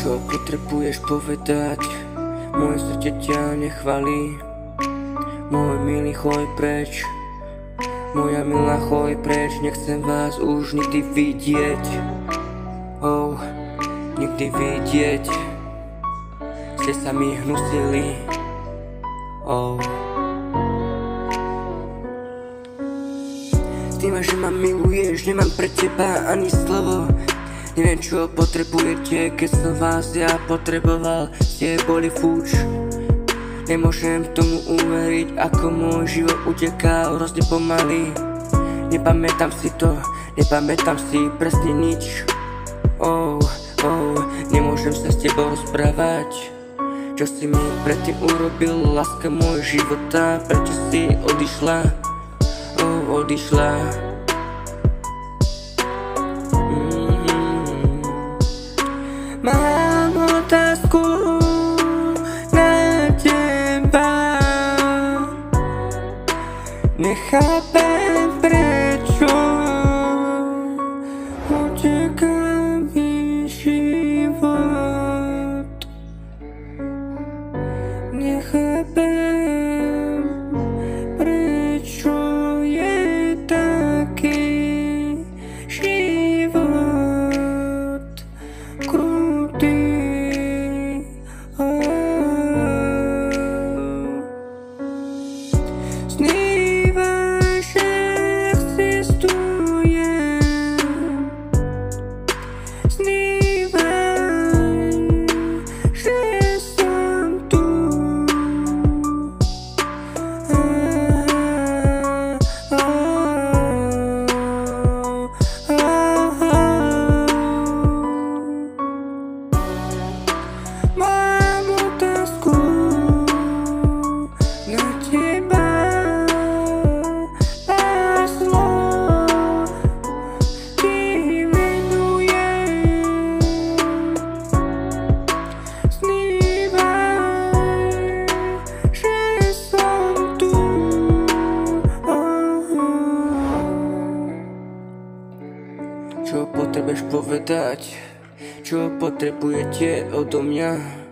Čo potrebuješ povedať? Moje srdce ťa nechvalí. Môj milý, choď preč. Moja milá, choď preč. Nechcem vás už nikdy vidieť. Oh, nikdy vidieť. Ste sa mi hnusili. Oh. Ty ma, že ma miluješ, nemám pre teba ani slovo. Neviem, čo potrebujete, keď som vás ja potreboval. Ste boli fúč. Nemôžem tomu uveriť, ako môj život utekal hrozne pomaly. Nepamätám si to, nepamätám si presne nič. Oh, nemôžem sa s tebou správať. Čo si mi predtým urobil, láska môj života? Prečo si odišla? Oh, odišla. Mám otázku na teba. Nechápem, prečo uteká mi život. Nechápem, prečo je taký život krutý. Snívaj, že existujem. Snívaj, že som tu. Mám otázku na teba. Pár slov ti venujem. Snívaj, že som tu. Čo potrebuješ povedať? Čo potrebujete odo mňa?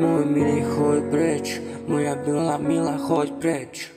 Môj milý, choď preč. Moja milá, choď preč.